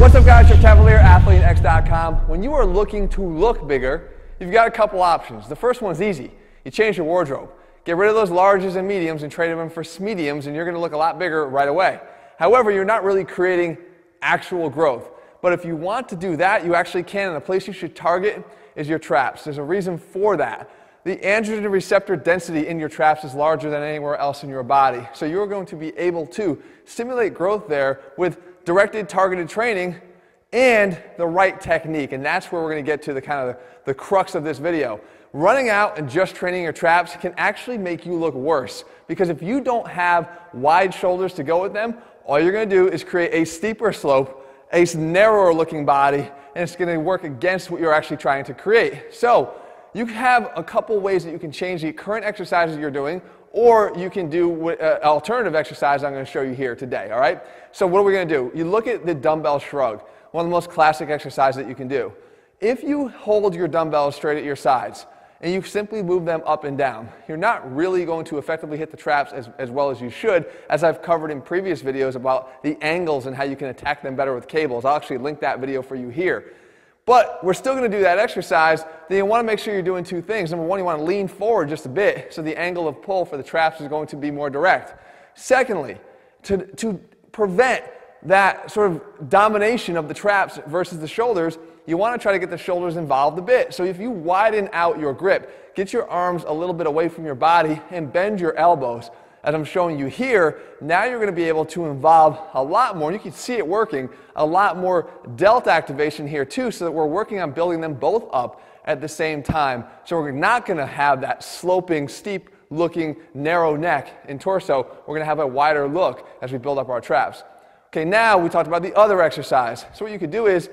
What's up, guys? It's Cavalier, ATHLEAN-X.com. When you are looking to look bigger, you've got a couple options. The first one's easy. You change your wardrobe. Get rid of those larges and mediums and trade them for mediums, and you're going to look a lot bigger right away. However, you're not really creating actual growth. But if you want to do that, you actually can, and the place you should target is your traps. There's a reason for that. The androgen receptor density in your traps is larger than anywhere else in your body. So you're going to be able to stimulate growth there with directed, targeted training and the right technique. And that's where we're going to get to the crux of this video. Running out and just training your traps can actually make you look worse, because if you don't have wide shoulders to go with them, all you're going to do is create a steeper slope, a narrower looking body, and it's going to work against what you're actually trying to create. So you have a couple ways that you can change the current exercises you're doing, or you can do alternative exercise I'm going to show you here today, all right? So what are we going to do? You look at the dumbbell shrug, one of the most classic exercises that you can do. If you hold your dumbbells straight at your sides and you simply move them up and down, you're not really going to effectively hit the traps as well as you should, as I've covered in previous videos about the angles and how you can attack them better with cables. I'll actually link that video for you here. But we're still going to do that exercise. Then you want to make sure you're doing two things. Number one, you want to lean forward just a bit so the angle of pull for the traps is going to be more direct. Secondly, to prevent that sort of domination of the traps versus the shoulders, you want to try to get the shoulders involved a bit. So if you widen out your grip, get your arms a little bit away from your body and bend your elbows, as I'm showing you here, now you're going to be able to involve a lot more, and you can see it working, a lot more delta activation here too, so that we're working on building them both up at the same time. So we're not going to have that sloping, steep looking, narrow neck and torso. We're going to have a wider look as we build up our traps. Okay, now we talked about the other exercise. So what you could do is,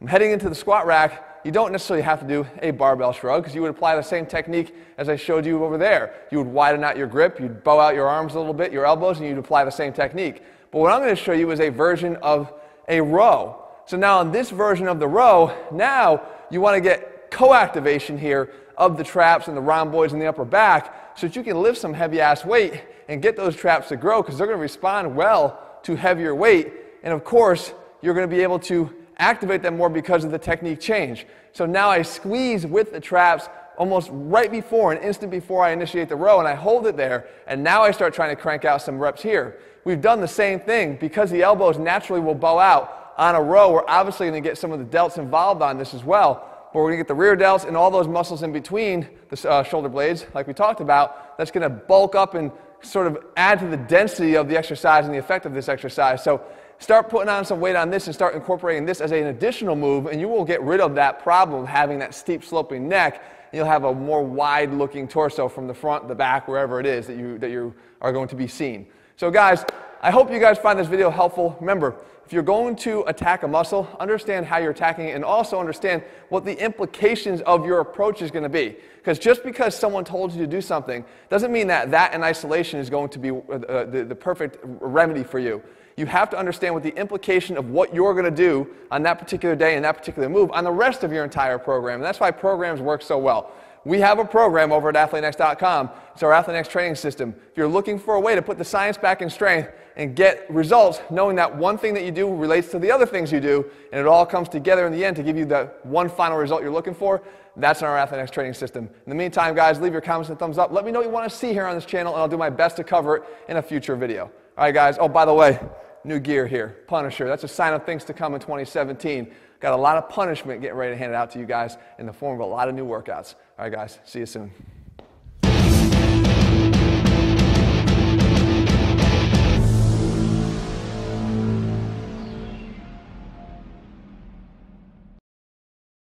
I'm heading into the squat rack. You don't necessarily have to do a barbell shrug, because you would apply the same technique as I showed you over there. You would widen out your grip, you'd bow out your arms a little bit, your elbows, and you'd apply the same technique. But what I'm going to show you is a version of a row. So now in this version of the row, now you want to get co-activation here of the traps and the rhomboids in the upper back, so that you can lift some heavy ass weight and get those traps to grow, because they're going to respond well to heavier weight. And of course, you're going to be able to activate them more because of the technique change. So now I squeeze with the traps almost right before, an instant before I initiate the row, and I hold it there, and now I start trying to crank out some reps here. We've done the same thing. Because the elbows naturally will bow out on a row, we're obviously going to get some of the delts involved on this as well, but we're going to get the rear delts and all those muscles in between the shoulder blades, like we talked about. That's going to bulk up and sort of add to the density of the exercise and the effect of this exercise. So start putting on some weight on this and start incorporating this as an additional move, and you will get rid of that problem of having that steep sloping neck. You'll have a more wide looking torso from the front, the back, wherever it is that you are going to be seen. So guys, I hope you guys find this video helpful. Remember, if you're going to attack a muscle, understand how you're attacking it, and also understand what the implications of your approach is going to be. Because just because someone told you to do something doesn't mean that that in isolation is going to be the perfect remedy for you. You have to understand what the implication of what you're going to do on that particular day and that particular move on the rest of your entire program. And that's why programs work so well. We have a program over at ATHLEAN-X.com. It's our ATHLEAN-X training system. If you're looking for a way to put the science back in strength and get results, knowing that one thing that you do relates to the other things you do, and it all comes together in the end to give you the one final result you're looking for, that's our ATHLEAN-X training system. In the meantime, guys, leave your comments and thumbs up. Let me know what you want to see here on this channel, and I'll do my best to cover it in a future video. All right, guys. Oh, by the way, new gear here, Punisher. That's a sign of things to come in 2017. Got a lot of punishment getting ready to hand it out to you guys in the form of a lot of new workouts. All right, guys, see you soon.